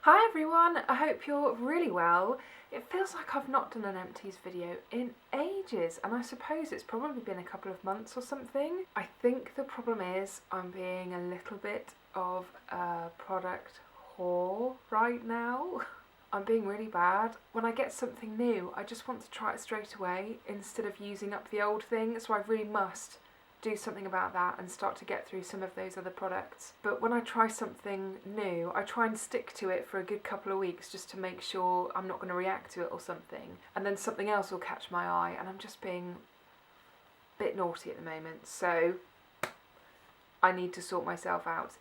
Hi everyone, I hope you're really well. It feels like I've not done an Empties video in ages, and I suppose it's probably been a couple of months or something. I think the problem is I'm being a little bit of a product whore right now. I'm being really bad. When I get something new, I just want to try it straight away instead of using up the old thing, so I really must do something about that and start to get through some of those other products. But when I try something new, I try and stick to it for a good couple of weeks just to make sure I'm not going to react to it or something. And then something else will catch my eye, and I'm just being a bit naughty at the moment. So I need to sort myself out.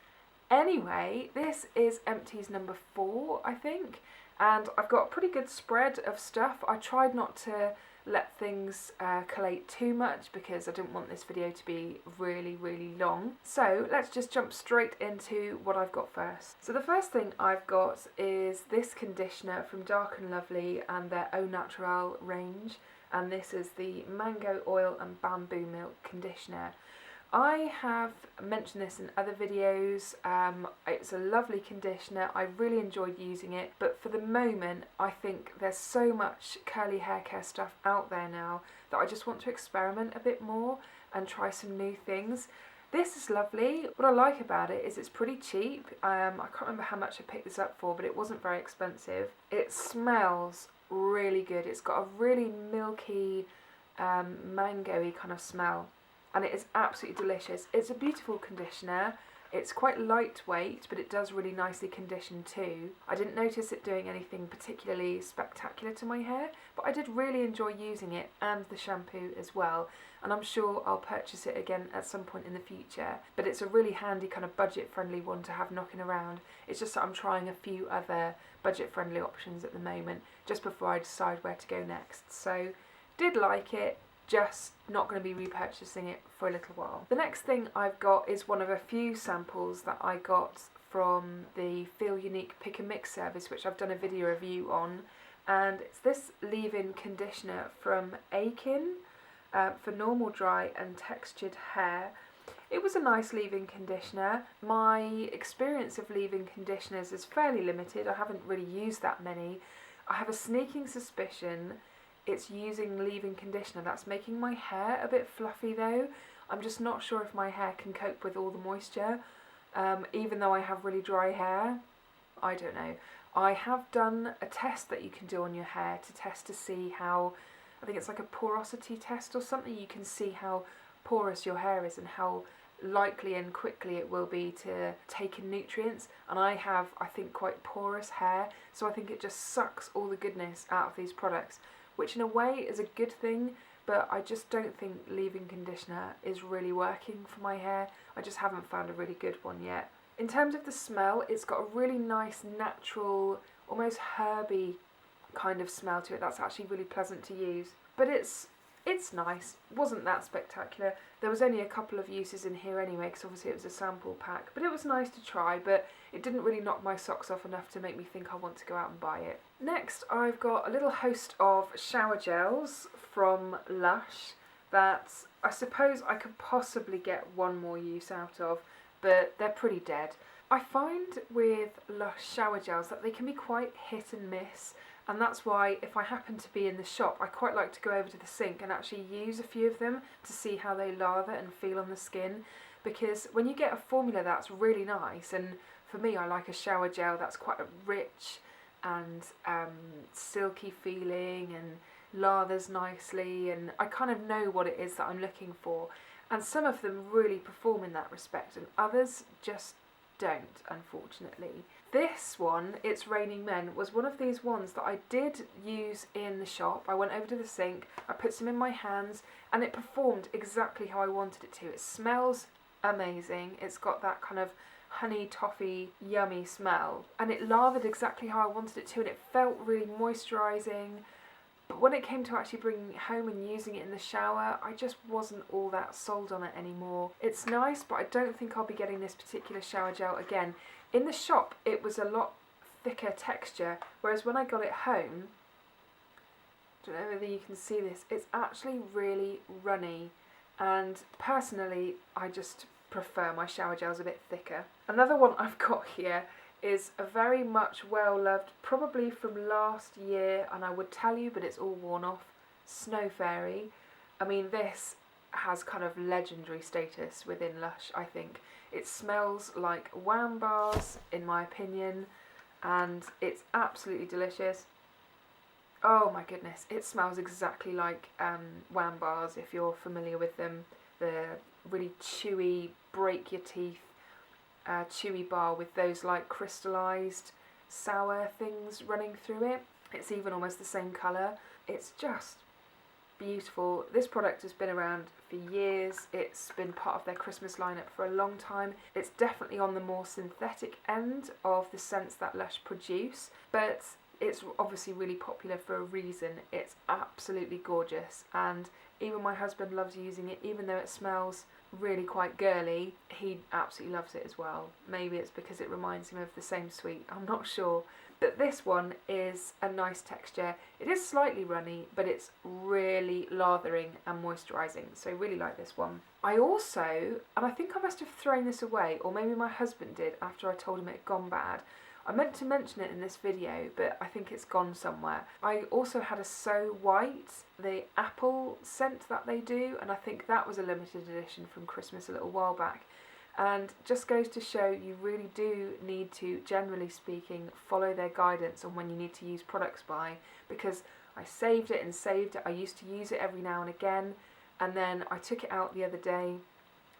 Anyway, this is Empties number 4, I think. And I've got a pretty good spread of stuff. I tried not to let things collate too much because I didn't want this video to be really long. So let's just jump straight into what I've got first. So the first thing I've got is this conditioner from Dark and Lovely and their Au Naturale range, and this is the Mango Oil and Bamboo Milk Conditioner. I have mentioned this in other videos. It's a lovely conditioner. I really enjoyed using it, but for the moment I think there's so much curly hair care stuff out there now that I just want to experiment a bit more and try some new things. This is lovely. What I like about it is it's pretty cheap. I can't remember how much I picked this up for, but it wasn't very expensive. It smells really good. It's got a really milky, mango-y kind of smell, and it is absolutely delicious. It's a beautiful conditioner. It's quite lightweight, but it does really nicely condition too. I didn't notice it doing anything particularly spectacular to my hair, but I did really enjoy using it, and the shampoo as well. And I'm sure I'll purchase it again at some point in the future. But it's a really handy kind of budget-friendly one to have knocking around. It's just that I'm trying a few other budget-friendly options at the moment, just before I decide where to go next. So, did like it. Just not going to be repurchasing it for a little while. The next thing I've got is one of a few samples that I got from the Feel Unique Pick and Mix service, which I've done a video review on, and it's this leave-in conditioner from Akin for normal, dry and textured hair. It was a nice leave-in conditioner. My experience of leave-in conditioners is fairly limited. I haven't really used that many. I have a sneaking suspicion it's using leave-in conditioner that's making my hair a bit fluffy though. I'm just not sure if my hair can cope with all the moisture, even though I have really dry hair. I don't know. I have done a test that you can do on your hair to test to see how, I think it's like a porosity test or something. You can see how porous your hair is and how likely and quickly it will be to take in nutrients, and I have, I think, quite porous hair, so I think it just sucks all the goodness out of these products, which in a way is a good thing, but I just don't think leave-in conditioner is really working for my hair. I just haven't found a really good one yet. In terms of the smell, it's got a really nice, natural, almost herby kind of smell to it. That's actually really pleasant to use. But it's nice. Wasn't that spectacular. There was only a couple of uses in here anyway, because obviously it was a sample pack, but it was nice to try, but it didn't really knock my socks off enough to make me think I want to go out and buy it. Next, I've got a little host of shower gels from Lush that I suppose I could possibly get one more use out of, but they're pretty dead. I find with Lush shower gels that they can be quite hit and miss, and that's why if I happen to be in the shop, I quite like to go over to the sink and actually use a few of them to see how they lather and feel on the skin, because when you get a formula that's really nice, and for me I like a shower gel that's quite rich and silky feeling and lathers nicely, and I kind of know what it is that I'm looking for, and some of them really perform in that respect and others just don't, unfortunately. This one, It's Raining Men, was one of these ones that I did use in the shop. I went over to the sink, I put some in my hands, and it performed exactly how I wanted it to. It smells amazing. It's got that kind of honey, toffee, yummy smell, and it lathered exactly how I wanted it to, and it felt really moisturising. But when it came to actually bringing it home and using it in the shower, I just wasn't all that sold on it anymore. It's nice, but I don't think I'll be getting this particular shower gel again. In the shop, it was a lot thicker texture, whereas when I got it home, I don't know whether you can see this, it's actually really runny, and personally, I just prefer my shower gels a bit thicker. Another one I've got here is a very much well loved, probably from last year, and I would tell you, but it's all worn off, Snow Fairy. I mean, this has kind of legendary status within Lush, I think. It smells like Wham bars, in my opinion, and it's absolutely delicious. Oh my goodness, it smells exactly like Wham bars, if you're familiar with them. The really chewy, break your teeth, chewy bar with those like crystallized sour things running through it. It's even almost the same colour. It's just beautiful. This product has been around for years. It's been part of their Christmas lineup for a long time. It's definitely on the more synthetic end of the scents that Lush produce, but it's obviously really popular for a reason. It's absolutely gorgeous, and even my husband loves using it. Even though it smells really quite girly, he absolutely loves it as well. Maybe it's because it reminds him of the same sweet, I'm not sure. But this one is a nice texture. It is slightly runny, but it's really lathering and moisturising, so I really like this one. I also, and I think I must have thrown this away, or maybe my husband did after I told him it had gone bad. I meant to mention it in this video, but I think it's gone somewhere. I also had a So White, the apple scent that they do, and I think that was a limited edition from Christmas a little while back. And just goes to show you really do need to, generally speaking, follow their guidance on when you need to use products by, because I saved it and saved it. I used to use it every now and again, and then I took it out the other day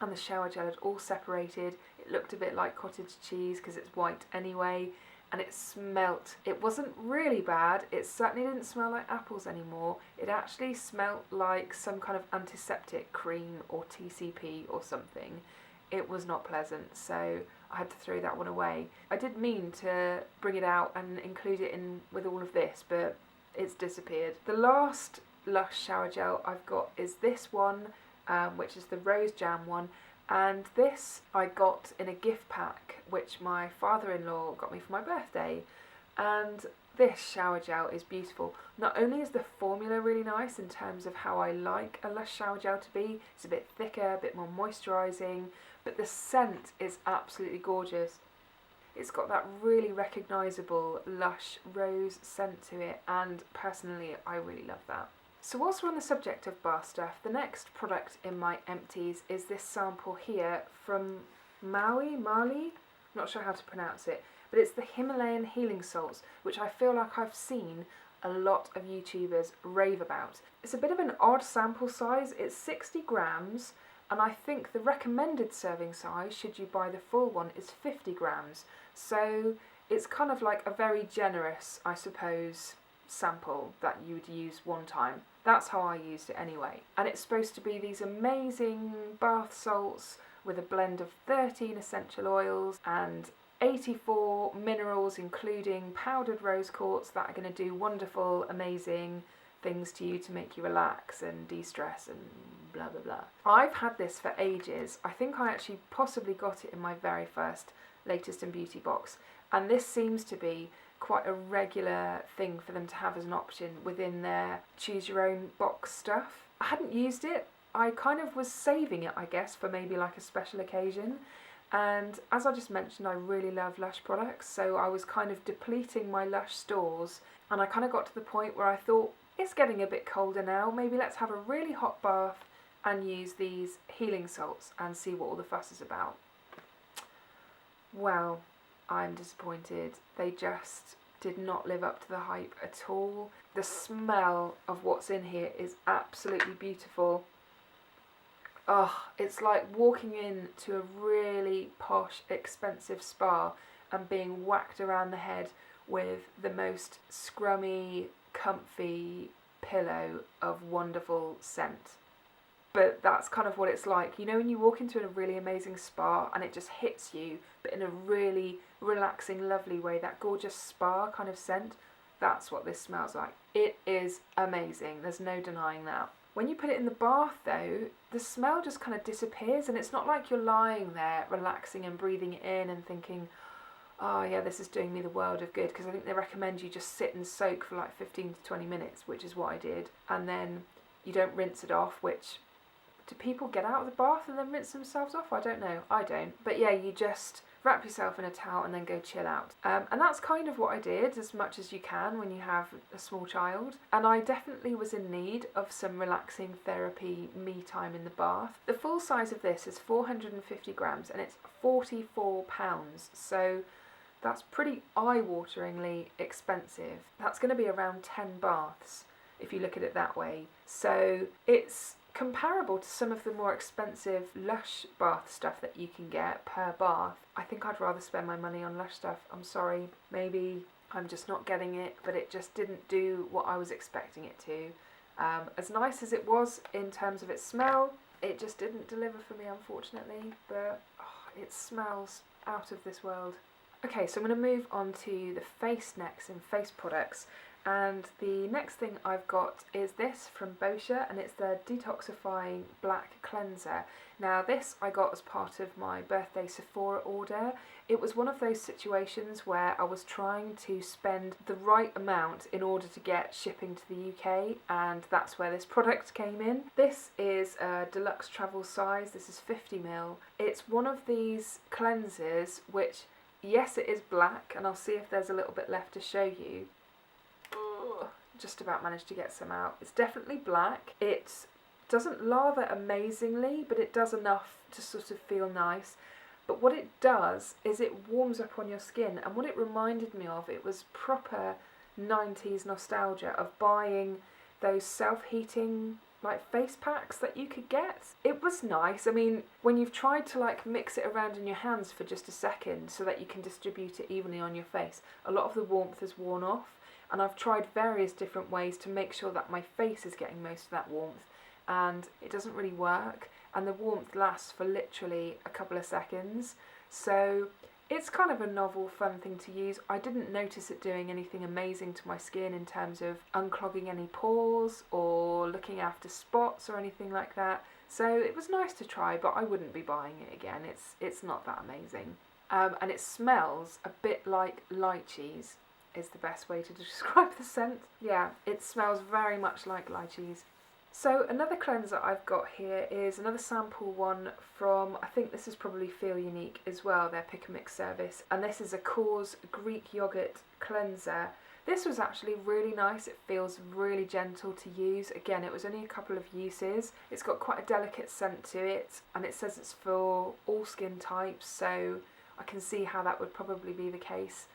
and the shower gel had all separated. It looked a bit like cottage cheese because it's white anyway, and it smelt. It wasn't really bad. It certainly didn't smell like apples anymore. It actually smelt like some kind of antiseptic cream or TCP or something. It was not pleasant, so I had to throw that one away. I did mean to bring it out and include it in with all of this, but it's disappeared. The last Lush shower gel I've got is this one, which is the rose jam one, and this I got in a gift pack which my father-in-law got me for my birthday. And this shower gel is beautiful. Not only is the formula really nice in terms of how I like a Lush shower gel to be, it's a bit thicker, a bit more moisturising, but the scent is absolutely gorgeous. It's got that really recognisable Lush rose scent to it, and personally I really love that. So whilst we're on the subject of bar stuff, the next product in my empties is this sample here from Mauli, not sure how to pronounce it, but it's the Himalayan healing salts, which I feel like I've seen a lot of YouTubers rave about. It's a bit of an odd sample size. It's 60 grams, and I think the recommended serving size, should you buy the full one, is 50 grams. So it's kind of like a very generous, I suppose, sample that you would use one time. That's how I used it anyway. And it's supposed to be these amazing bath salts with a blend of 13 essential oils and 84 minerals, including powdered rose quartz, that are going to do wonderful, amazing things to you to make you relax and de-stress and blah blah blah. I've had this for ages. I think I actually possibly got it in my very first Latest in Beauty box, and this seems to be quite a regular thing for them to have as an option within their choose your own box stuff. I hadn't used it. I kind of was saving it, I guess, for maybe like a special occasion. And as I just mentioned, I really love Lush products, so I was kind of depleting my Lush stores, and I kind of got to the point where I thought, it's getting a bit colder now, maybe let's have a really hot bath and use these healing salts and see what all the fuss is about. Well, I'm disappointed. They just did not live up to the hype at all. The smell of what's in here is absolutely beautiful. Oh, it's like walking into a really posh, expensive spa and being whacked around the head with the most scrummy, comfy pillow of wonderful scent. But that's kind of what it's like. You know, when you walk into a really amazing spa and it just hits you, but in a really relaxing, lovely way, that gorgeous spa kind of scent, that's what this smells like. It is amazing. There's no denying that. When you put it in the bath though, the smell just kind of disappears, and it's not like you're lying there relaxing and breathing it in and thinking, oh yeah, this is doing me the world of good, because I think they recommend you just sit and soak for like 15 to 20 minutes, which is what I did, and then you don't rinse it off, which Do people get out of the bath and then rinse themselves off? I don't know. I don't. But yeah, you just wrap yourself in a towel and then go chill out. And that's kind of what I did, as much as you can when you have a small child. And I definitely was in need of some relaxing therapy me time in the bath. The full size of this is 450 grams and it's £44. So that's pretty eye-wateringly expensive. That's going to be around 10 baths if you look at it that way. So it's comparable to some of the more expensive Lush bath stuff that you can get per bath. I think I'd rather spend my money on Lush stuff. I'm sorry, maybe I'm just not getting it, but it just didn't do what I was expecting it to. As nice as it was in terms of its smell, it just didn't deliver for me, unfortunately, but it smells out of this world. Okay, so I'm going to move on to the face next and face products. And the next thing I've got is this from Boscia, and it's their Detoxifying Black Cleanser. Now this I got as part of my birthday Sephora order. It was one of those situations where I was trying to spend the right amount in order to get shipping to the UK, and that's where this product came in. This is a deluxe travel size. This is 50ml. It's one of these cleansers which, yes, it is black, and I'll see if there's a little bit left to show you. Just about managed to get some out. It's definitely black. It doesn't lather amazingly, but it does enough to sort of feel nice. But what it does is it warms up on your skin, and what it reminded me of, it was proper 90s nostalgia of buying those self-heating like face packs that you could get. It was nice. I mean, when you've tried to like mix it around in your hands for just a second so that you can distribute it evenly on your face, a lot of the warmth has worn off. And I've tried various different ways to make sure that my face is getting most of that warmth, and it doesn't really work, and the warmth lasts for literally a couple of seconds. So it's kind of a novel, fun thing to use. I didn't notice it doing anything amazing to my skin in terms of unclogging any pores or looking after spots or anything like that. So it was nice to try, but I wouldn't be buying it again. It's not that amazing. And it smells a bit like lychees, is the best way to describe the scent. Yeah, it smells very much like lychees. So another cleanser I've got here is another sample one from, I think this is probably Feel Unique as well, their pick and mix service, and this is a Korres Greek Yoghurt cleanser. This was actually really nice. It feels really gentle to use. Again, it was only a couple of uses. It's got quite a delicate scent to it, and it says it's for all skin types, so I can see how that would probably be the case.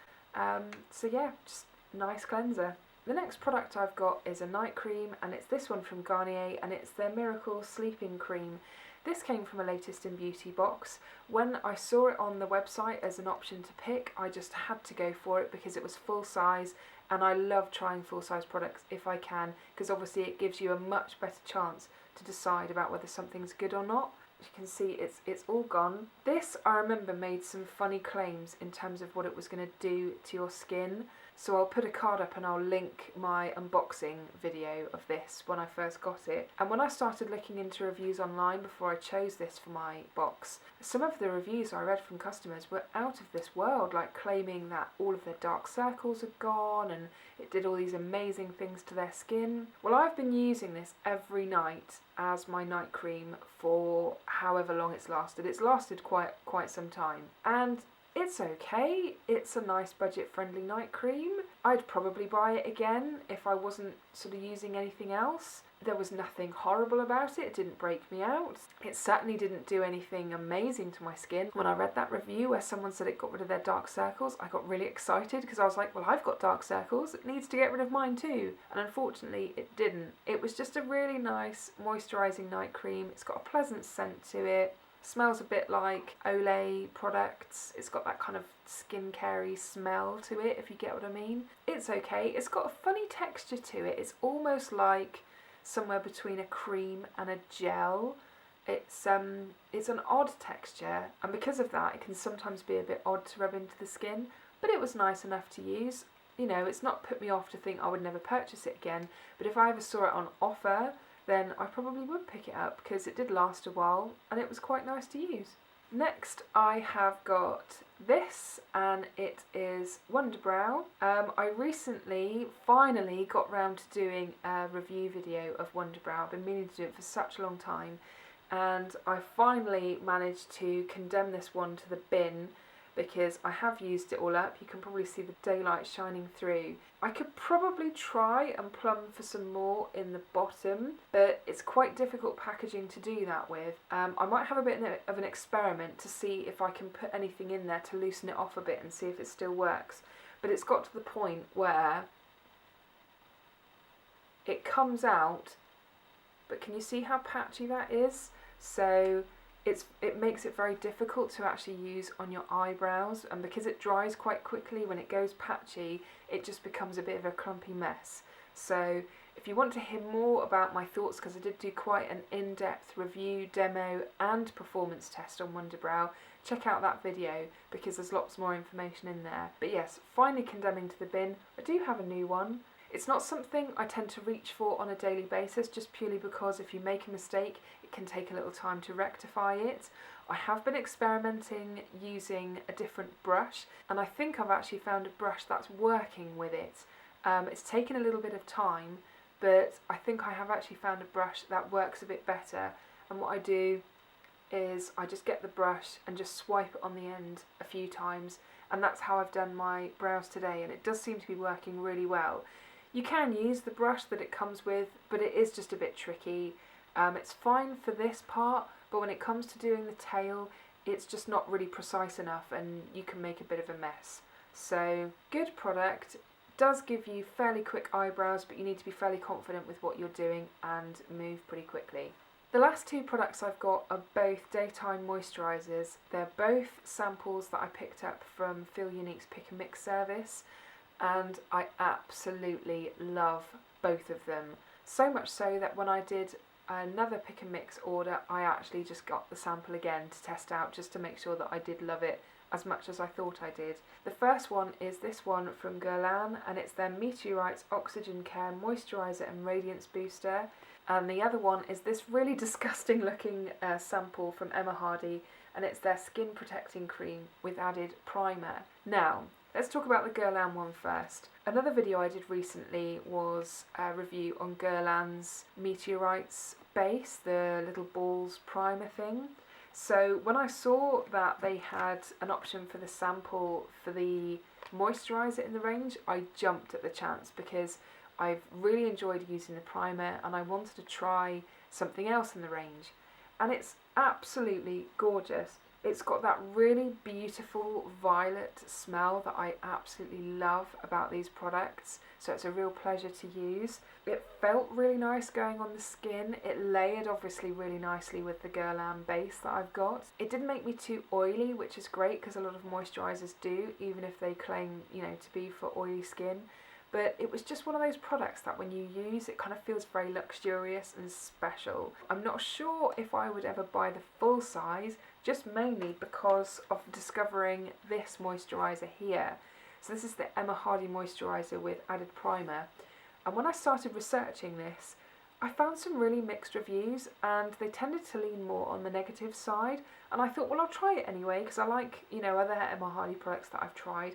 So yeah, just nice cleanser. The next product I've got is a night cream, and it's this one from Garnier, and it's their Miracle Sleeping Cream. This came from a Latest in Beauty box. When I saw it on the website as an option to pick, I just had to go for it because it was full size, and I love trying full size products if I can, because obviously it gives you a much better chance to decide about whether something's good or not. You can see it's all gone. This, I remember, made some funny claims in terms of what it was going to do to your skin. So I'll put a card up and I'll link my unboxing video of this when I first got it. And when I started looking into reviews online before I chose this for my box, some of the reviews I read from customers were out of this world, like claiming that all of their dark circles had gone and it did all these amazing things to their skin. Well, I've been using this every night as my night cream for however long it's lasted. It's lasted quite some time. And it's okay. It's a nice budget-friendly night cream. I'd probably buy it again if I wasn't sort of using anything else. There was nothing horrible about it. It didn't break me out. It certainly didn't do anything amazing to my skin. When I read that review where someone said it got rid of their dark circles, I got really excited because I was like, well, I've got dark circles. It needs to get rid of mine too. And unfortunately, it didn't. It was just a really nice moisturising night cream. It's got a pleasant scent to it. Smells a bit like Olay products. It's got that kind of skincare-y smell to it, if you get what I mean. It's okay. It's got a funny texture to it. It's almost like somewhere between a cream and a gel. It's an odd texture, and because of that, it can sometimes be a bit odd to rub into the skin, but it was nice enough to use. You know, it's not put me off to think I would never purchase it again, but if I ever saw it on offer, then I probably would pick it up because it did last a while and it was quite nice to use. Next I have got this, and it is Wunderbrow. I recently finally got round to doing a review video of Wunderbrow. I've been meaning to do it for such a long time. and I finally managed to condemn this one to the bin because I have used it all up. You can probably see the daylight shining through. I could probably try and plumb for some more in the bottom, but it's quite difficult packaging to do that with. I might have a bit of an experiment to see if I can put anything in there to loosen it off a bit and see if it still works. But it's got to the point where it comes out, but can you see how patchy that is? So it makes it very difficult to actually use on your eyebrows, and because it dries quite quickly, when it goes patchy, it just becomes a bit of a clumpy mess. So if you want to hear more about my thoughts, because I did do quite an in-depth review, demo and performance test on Wunderbrow, check out that video because there's lots more information in there. But yes, finally condemning to the bin. I do have a new one. It's not something I tend to reach for on a daily basis, just purely because if you make a mistake, it can take a little time to rectify it. I have been experimenting using a different brush, and I think I've actually found a brush that's working with it. It's taken a little bit of time, but I think I have actually found a brush that works a bit better. And what I do is I just get the brush and just swipe it on the end a few times, and that's how I've done my brows today, and it does seem to be working really well. You can use the brush that it comes with, but it is just a bit tricky. It's fine for this part, but when it comes to doing the tail, it's just not really precise enough and you can make a bit of a mess. So, good product, does give you fairly quick eyebrows, but you need to be fairly confident with what you're doing and move pretty quickly. The last two products I've got are both daytime moisturisers. They're both samples that I picked up from Feel Unique's Pick and Mix service, and I absolutely love both of them. So much so that when I did another pick and mix order, I actually just got the sample again to test out, just to make sure that I did love it as much as I thought I did. The first one is this one from Guerlain, and it's their Meteorites Oxygen Care Moisturiser and Radiance Booster. And the other one is this really disgusting looking sample from Hardie, and it's their Skin Protecting Cream with added primer. Now, let's talk about the Guerlain one first. Another video I did recently was a review on Guerlain's Meteorites base, the little balls primer thing. So when I saw that they had an option for the sample for the moisturiser in the range, I jumped at the chance because I've really enjoyed using the primer and I wanted to try something else in the range. And it's absolutely gorgeous. It's got that really beautiful violet smell that I absolutely love about these products, so it's a real pleasure to use. It felt really nice going on the skin. It layered obviously really nicely with the Guerlain base that I've got. It didn't make me too oily, which is great because a lot of moisturisers do, even if they claim, to be for oily skin. But it was just one of those products that when you use, it kind of feels very luxurious and special. I'm not sure if I would ever buy the full size, just mainly because of discovering this moisturiser here. So this is the Hardie moisturiser with added primer. And when I started researching this, I found some really mixed reviews and they tended to lean more on the negative side. And I thought, well, I'll try it anyway because I like, other Hardie products that I've tried.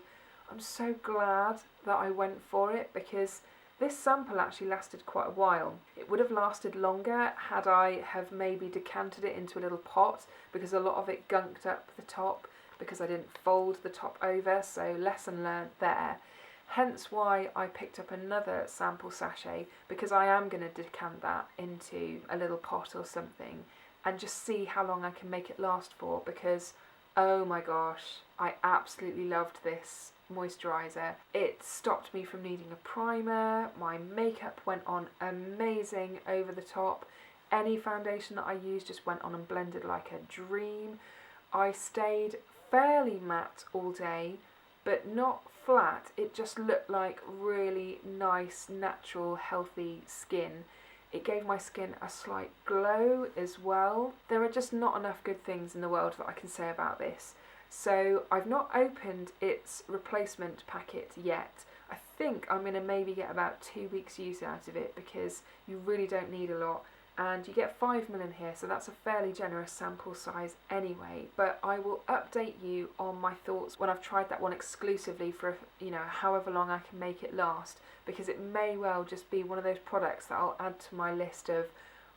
I'm so glad that I went for it because this sample actually lasted quite a while. It would have lasted longer had I have maybe decanted it into a little pot because a lot of it gunked up the top because I didn't fold the top over, so lesson learned there. Hence why I picked up another sample sachet because I am going to decant that into a little pot or something and just see how long I can make it last for because, oh my gosh, I absolutely loved this moisturiser. It stopped me from needing a primer. My makeup went on amazing over the top. Any foundation that I used just went on and blended like a dream. I stayed fairly matte all day, but not flat. It just looked like really nice, natural, healthy skin. It gave my skin a slight glow as well. There are just not enough good things in the world that I can say about this. So I've not opened its replacement packet yet. I think I'm going to maybe get about 2 weeks use out of it because you really don't need a lot. And you get 5 ml in here, so that's a fairly generous sample size anyway. But I will update you on my thoughts when I've tried that one exclusively for, however long I can make it last. Because it may well just be one of those products that I'll add to my list of,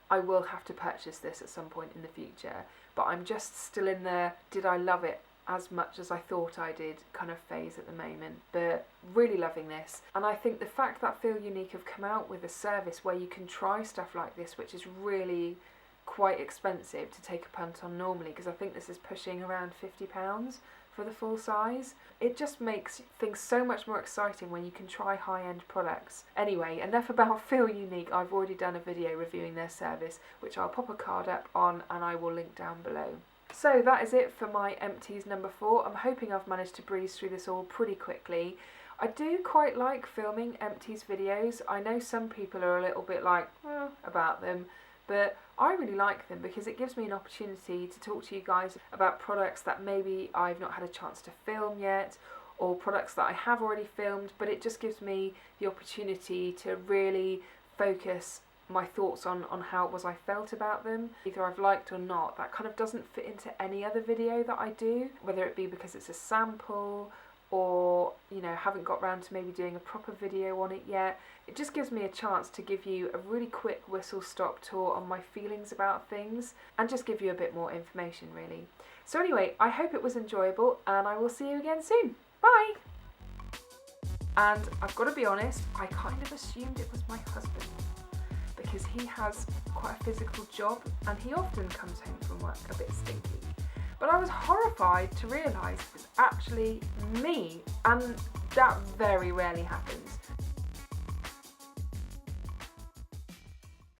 I will have to purchase this at some point in the future, but I'm just still in the did I love it as much as I thought I did kind of phase at the moment, but really loving this. And I think the fact that Feel Unique have come out with a service where you can try stuff like this, which is really quite expensive to take a punt on normally, because I think this is pushing around £50 for the full size. It just makes things so much more exciting when you can try high-end products. Anyway, enough about Feel Unique. I've already done a video reviewing their service, which I'll pop a card up on and I will link down below. So that is it for my Empties number 4. I'm hoping I've managed to breeze through this all pretty quickly. I do quite like filming Empties videos. I know some people are a little bit like, about them, but I really like them because it gives me an opportunity to talk to you guys about products that maybe I've not had a chance to film yet, or products that I have already filmed, but it just gives me the opportunity to really focus my thoughts on how it was I felt about them, either I've liked or not. That kind of doesn't fit into any other video that I do, whether it be because it's a sample or, you know, haven't got round to maybe doing a proper video on it yet. It just gives me a chance to give you a really quick whistle-stop tour on my feelings about things and just give you a bit more information, really. So anyway, I hope it was enjoyable and I will see you again soon. Bye! And I've got to be honest, I kind of assumed it was my husband, because he has quite a physical job and he often comes home from work a bit stinky. But I was horrified to realise it was actually me, and that very rarely happens.